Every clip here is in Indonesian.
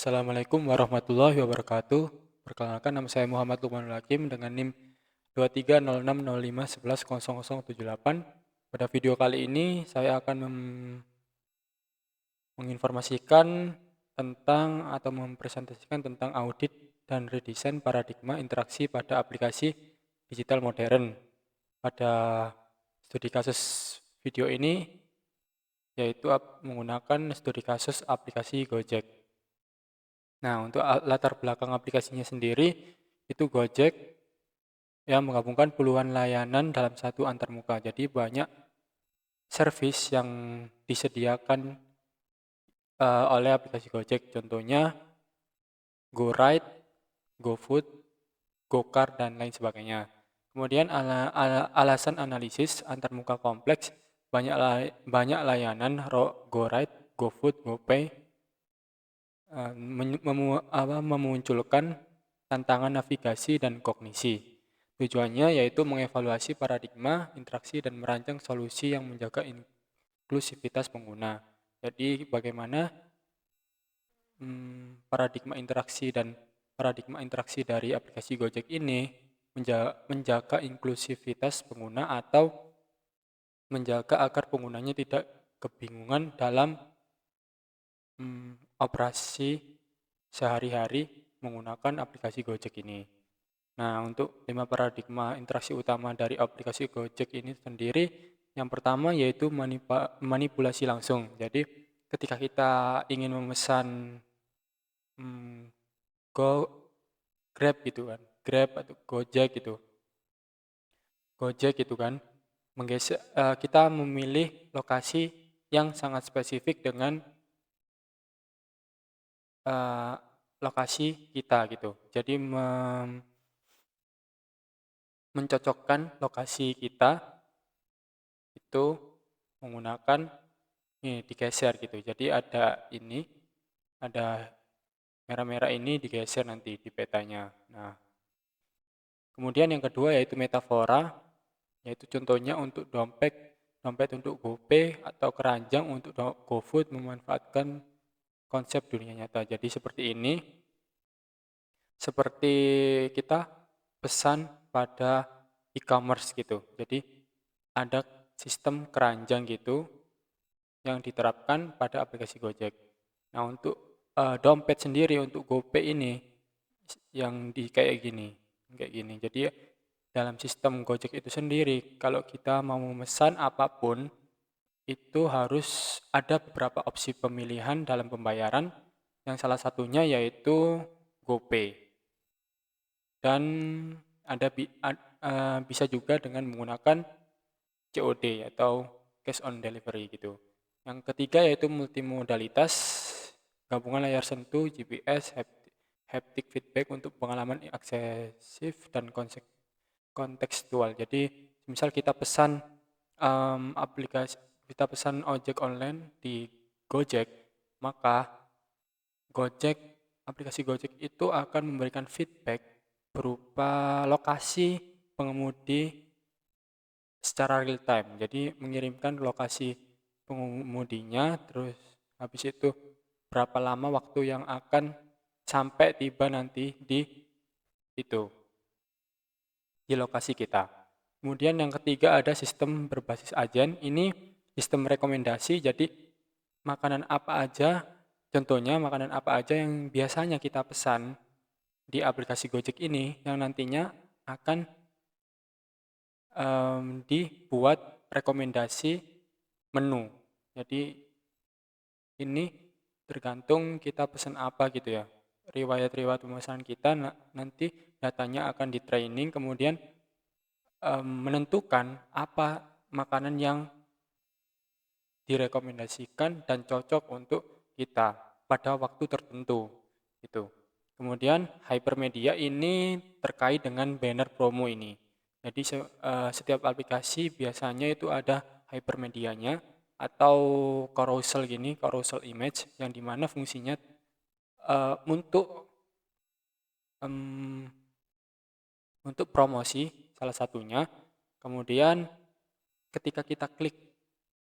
Assalamualaikum warahmatullahi wabarakatuh. Perkenalkan, nama saya Muhammad Lukmanul Hakim dengan NIM 230605110078. Pada video kali ini saya akan menginformasikan tentang atau mempresentasikan tentang audit dan redesign paradigma interaksi pada aplikasi digital modern. Pada studi kasus video ini yaitu menggunakan studi kasus aplikasi Gojek. Nah, untuk latar belakang aplikasinya sendiri, itu Gojek yang menggabungkan puluhan layanan dalam satu antarmuka. Jadi banyak service yang disediakan oleh aplikasi Gojek. Contohnya GoRide, GoFood, GoCar, dan lain sebagainya. Kemudian alasan analisis antarmuka kompleks, banyak layanan GoRide, GoFood, GoPay, memunculkan tantangan navigasi dan kognisi. Tujuannya yaitu mengevaluasi paradigma interaksi dan merancang solusi yang menjaga inklusivitas pengguna. Jadi bagaimana paradigma interaksi dari aplikasi Gojek ini menjaga inklusivitas pengguna atau menjaga agar penggunanya tidak kebingungan dalam operasi sehari-hari menggunakan aplikasi Gojek ini. Nah, untuk 5 paradigma interaksi utama dari aplikasi Gojek ini sendiri, yang pertama yaitu manipulasi langsung. Jadi, ketika kita ingin memesan Grab gitu kan, Grab atau Gojek gitu kan, kita memilih lokasi yang sangat spesifik dengan lokasi kita gitu. Jadi mencocokkan lokasi kita itu menggunakan ini digeser gitu. Jadi ada merah-merah ini digeser nanti di petanya. Nah, kemudian yang kedua yaitu metafora, yaitu contohnya untuk dompet untuk GoPay atau keranjang untuk GoFood memanfaatkan konsep dunia nyata. Jadi seperti ini, seperti kita pesan pada e-commerce gitu. Jadi ada sistem keranjang gitu yang diterapkan pada aplikasi Gojek. Nah, untuk dompet sendiri untuk GoPay ini yang kayak gini. Jadi dalam sistem Gojek itu sendiri, kalau kita mau memesan apapun, itu harus ada beberapa opsi pemilihan dalam pembayaran, yang salah satunya yaitu GoPay. Dan bisa juga dengan menggunakan COD atau cash on delivery gitu. Yang ketiga yaitu multimodalitas, gabungan layar sentuh, GPS, haptic feedback untuk pengalaman aksesif dan kontekstual. Jadi misal kita pesan ojek online di Gojek, maka aplikasi Gojek itu akan memberikan feedback berupa lokasi pengemudi secara real time. Jadi mengirimkan lokasi pengemudinya, terus habis itu berapa lama waktu yang akan sampai tiba nanti di lokasi kita. Kemudian yang ketiga ada sistem berbasis agen. Ini sistem rekomendasi, jadi makanan apa aja, contohnya makanan apa aja yang biasanya kita pesan di aplikasi Gojek ini yang nantinya akan dibuat rekomendasi menu. Jadi ini tergantung kita pesan apa gitu ya. Riwayat-riwayat pemesanan kita nanti datanya akan di training, kemudian menentukan apa makanan yang direkomendasikan dan cocok untuk kita pada waktu tertentu gitu. Kemudian hypermedia ini terkait dengan banner promo ini. Jadi setiap aplikasi biasanya itu ada hypermedianya atau carousel image yang dimana fungsinya untuk promosi salah satunya. Kemudian ketika kita klik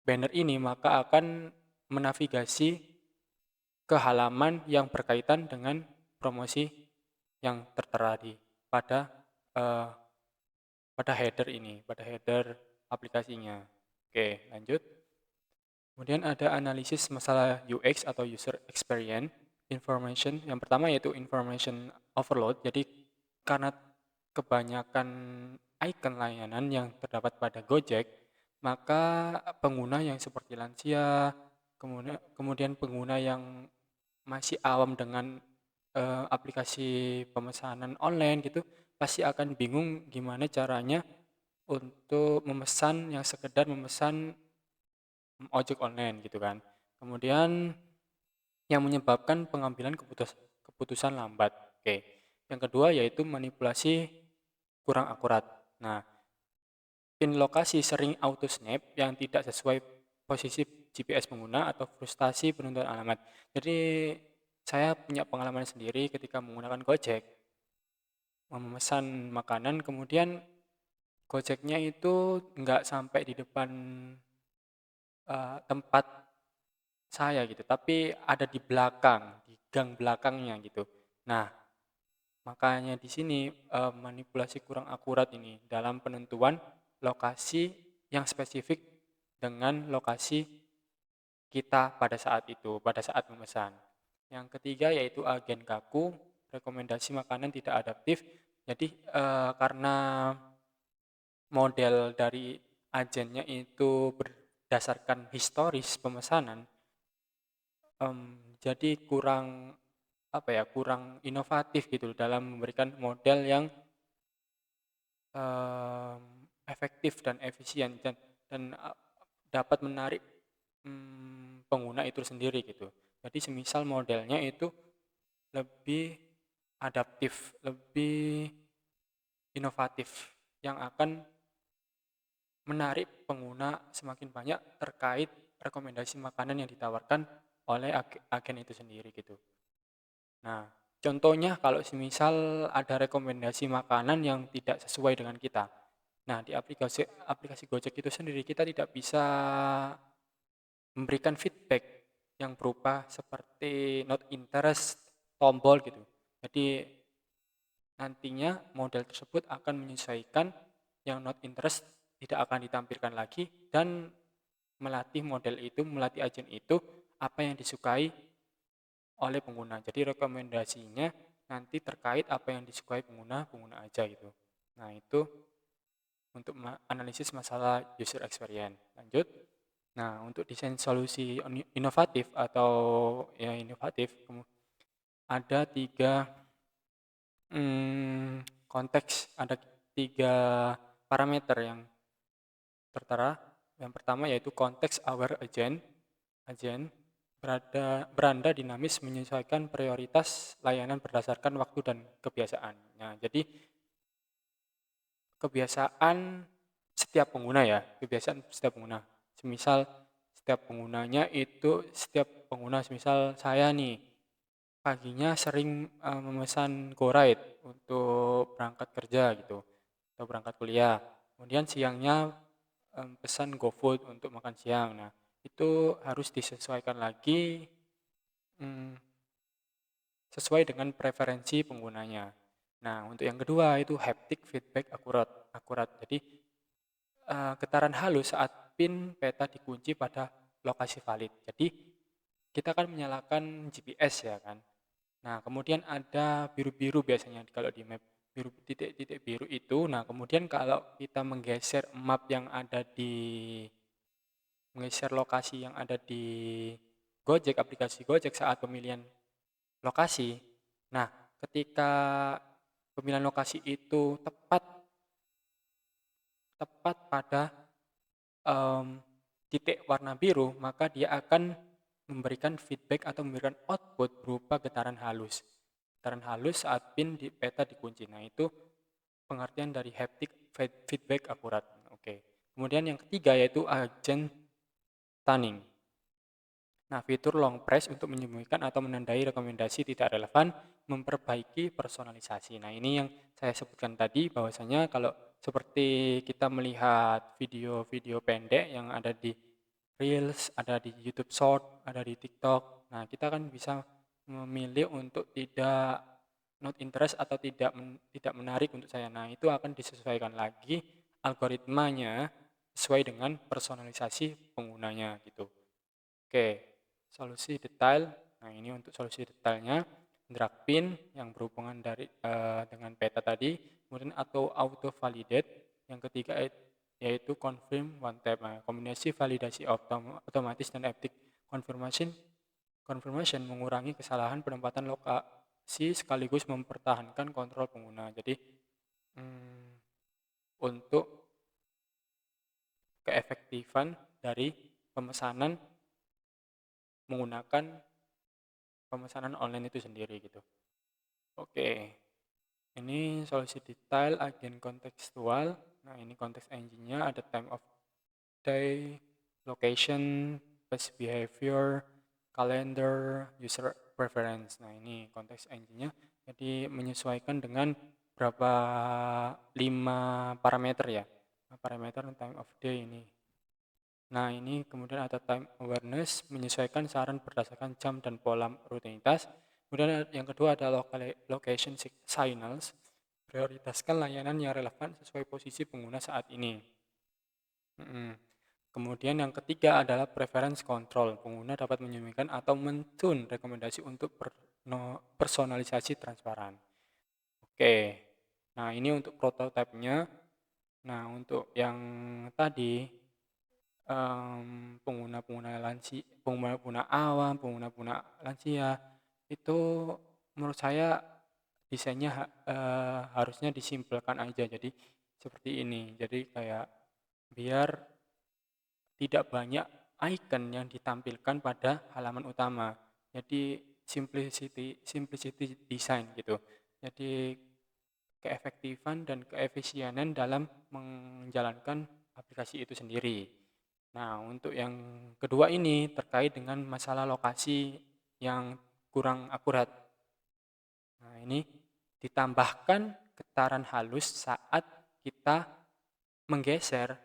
banner ini maka akan menavigasi ke halaman yang berkaitan dengan promosi yang tertera pada eh, pada header ini, pada header aplikasinya. Oke, lanjut. Kemudian ada analisis masalah UX atau user experience information. Yang pertama yaitu information overload. Jadi karena kebanyakan icon layanan yang terdapat pada Gojek, maka pengguna yang seperti lansia, kemudian pengguna yang masih awam dengan aplikasi pemesanan online gitu, pasti akan bingung gimana caranya untuk memesan yang sekedar memesan ojek online gitu kan. Kemudian yang menyebabkan pengambilan keputusan lambat. Oke. Yang kedua yaitu manipulasi kurang akurat. Nah, pin lokasi sering auto snap yang tidak sesuai posisi GPS pengguna atau frustasi penentuan alamat. Jadi saya punya pengalaman sendiri ketika menggunakan Gojek, memesan makanan, kemudian Gojeknya itu nggak sampai di depan tempat saya gitu, tapi ada di belakang, di gang belakangnya gitu. Nah, makanya di sini manipulasi kurang akurat ini dalam penentuan lokasi yang spesifik dengan lokasi kita pada saat itu, pada saat memesan. Yang ketiga yaitu agen kaku, rekomendasi makanan tidak adaptif. Jadi karena model dari agennya itu berdasarkan historis pemesanan, jadi kurang apa ya, kurang inovatif gitu dalam memberikan model yang efektif dan efisien dan dapat menarik pengguna itu sendiri gitu. Jadi semisal modelnya itu lebih adaptif, lebih inovatif yang akan menarik pengguna semakin banyak terkait rekomendasi makanan yang ditawarkan oleh agen itu sendiri gitu. Nah, contohnya kalau semisal ada rekomendasi makanan yang tidak sesuai dengan kita. Nah, di aplikasi aplikasi Gojek itu sendiri kita tidak bisa memberikan feedback yang berupa seperti not interest, tombol gitu. Jadi nantinya model tersebut akan menyesuaikan yang not interest tidak akan ditampilkan lagi dan melatih model itu, melatih agen itu apa yang disukai oleh pengguna. Jadi rekomendasinya nanti terkait apa yang disukai pengguna, pengguna aja gitu. Nah, itu untuk analisis masalah user experience. Lanjut. Nah, untuk desain solusi inovatif atau ya inovatif, ada tiga konteks, ada tiga parameter yang tertera. Yang pertama yaitu konteks aware agent. Agent beranda dinamis menyesuaikan prioritas layanan berdasarkan waktu dan kebiasaan. Nah, jadi kebiasaan setiap pengguna ya, kebiasaan setiap pengguna. Semisal setiap penggunanya itu, setiap pengguna, semisal saya nih, paginya sering memesan GoRide untuk berangkat kerja gitu, atau berangkat kuliah. Kemudian siangnya pesan GoFood untuk makan siang. Nah, itu harus disesuaikan lagi sesuai dengan preferensi penggunanya. Nah, untuk yang kedua itu haptic feedback akurat. Jadi getaran halus saat pin peta dikunci pada lokasi valid. Jadi kita kan menyalakan GPS ya kan. Nah, kemudian ada biru-biru biasanya kalau di map, biru titik-titik biru itu. Nah, kemudian kalau kita menggeser map yang ada di menggeser lokasi yang ada di Gojek, aplikasi Gojek saat pemilihan lokasi. Nah, ketika pemilihan lokasi itu tepat tepat pada titik warna biru, maka dia akan memberikan feedback atau memberikan output berupa getaran halus. Getaran halus saat pin di peta dikunci. Nah, itu pengertian dari haptic feedback akurat. Oke. Kemudian yang ketiga yaitu agent tuning. Nah, fitur long press untuk menyembunyikan atau menandai rekomendasi tidak relevan, memperbaiki personalisasi. Nah, ini yang saya sebutkan tadi bahwasanya kalau seperti kita melihat video-video pendek yang ada di Reels, ada di YouTube Short, ada di TikTok. Nah, kita kan bisa memilih untuk tidak not interest atau tidak menarik untuk saya. Nah, itu akan disesuaikan lagi algoritmanya sesuai dengan personalisasi penggunanya gitu. Oke, solusi detail. Nah, ini untuk solusi detailnya drag pin yang berhubungan dengan peta tadi, kemudian atau auto validate. Yang ketiga yaitu confirm one tap. Nah, kombinasi validasi otomatis dan epic confirmation mengurangi kesalahan penempatan lokasi sekaligus mempertahankan kontrol pengguna. Jadi untuk keefektifan dari pemesanan menggunakan pemesanan online itu sendiri gitu. Oke, ini solusi detail agen kontekstual. Nah, ini konteks engine-nya ada time of day, location, past behavior, calendar, user preference. Nah, ini konteks engine-nya. Jadi menyesuaikan dengan berapa 5 parameter ya. Parameter time of day ini. Nah, ini kemudian ada time awareness, menyesuaikan saran berdasarkan jam dan pola rutinitas. Kemudian yang kedua ada location signals, prioritaskan layanan yang relevan sesuai posisi pengguna saat ini. Kemudian yang ketiga adalah preference control, pengguna dapat menyumbangkan atau mentune rekomendasi untuk personalisasi transparan. Oke, nah ini untuk prototipenya. Nah, untuk yang tadi pengguna-pengguna lansia, pengguna awam, pengguna-pengguna lansia itu menurut saya desainnya harusnya disimpelkan aja. Jadi seperti ini. Jadi kayak biar tidak banyak icon yang ditampilkan pada halaman utama. Jadi simplicity design gitu. Jadi keefektifan dan keefisienan dalam menjalankan aplikasi itu sendiri. Nah, untuk yang kedua ini terkait dengan masalah lokasi yang kurang akurat. Nah, ini ditambahkan getaran halus saat kita menggeser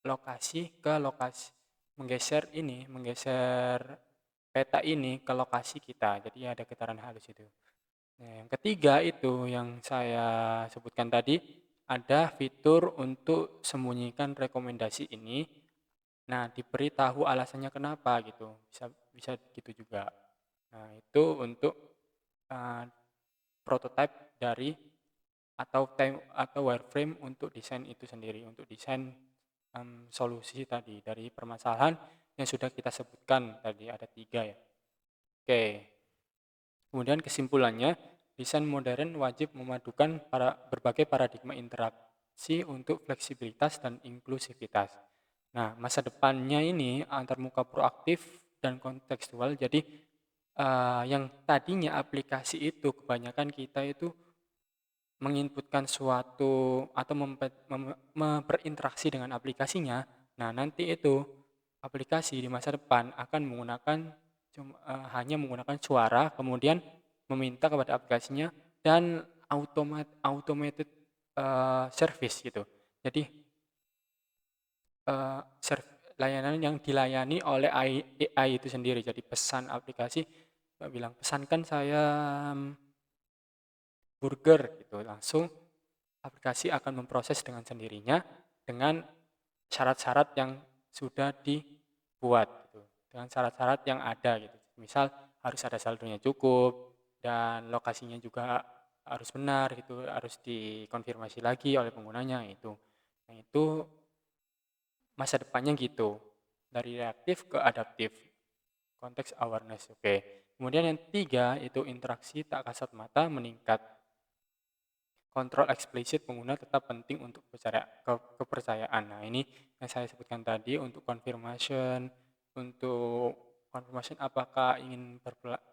lokasi ke lokasi, menggeser peta ini ke lokasi kita. Jadi ada getaran halus itu. Nah, yang ketiga itu yang saya sebutkan tadi, ada fitur untuk sembunyikan rekomendasi ini. Nah, diberitahu alasannya kenapa gitu. Bisa gitu juga. Nah, itu untuk prototipe dari atau wireframe untuk desain itu sendiri, untuk desain solusi tadi dari permasalahan yang sudah kita sebutkan tadi ada 3 ya. Oke. Kemudian kesimpulannya, desain modern wajib memadukan berbagai paradigma interaksi untuk fleksibilitas dan inklusivitas. Nah, masa depannya ini antarmuka proaktif dan kontekstual. Jadi yang tadinya aplikasi itu kebanyakan kita itu menginputkan suatu atau berinteraksi dengan aplikasinya. Nah, nanti itu aplikasi di masa depan akan menggunakan hanya menggunakan suara, kemudian meminta kepada aplikasinya dan automated service gitu. Jadi layanan yang dilayani oleh AI itu sendiri. Jadi pesan aplikasi bilang pesankan saya burger gitu, langsung aplikasi akan memproses dengan sendirinya dengan syarat-syarat yang sudah dibuat gitu, dengan syarat-syarat yang ada gitu. Misal harus ada saldonya cukup dan lokasinya juga harus benar gitu, harus dikonfirmasi lagi oleh penggunanya itu. Nah, itu masa depannya gitu. Dari reaktif ke adaptif. Konteks awareness. Oke. Kemudian yang 3 itu interaksi tak kasat mata meningkat. Kontrol eksplisit pengguna tetap penting untuk kepercayaan. Nah, ini yang saya sebutkan tadi untuk confirmation apakah ingin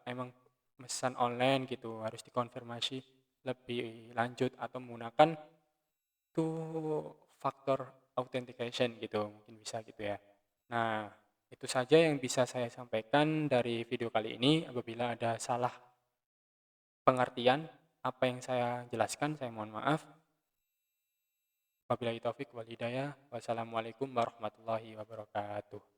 memang pesan online gitu harus dikonfirmasi lebih lanjut atau menggunakan faktor authentication gitu, mungkin bisa gitu ya. Nah, itu saja yang bisa saya sampaikan dari video kali ini. Apabila ada salah pengertian apa yang saya jelaskan, saya mohon maaf. Wabillahi taufik wal hidayah. Wassalamualaikum warahmatullahi wabarakatuh.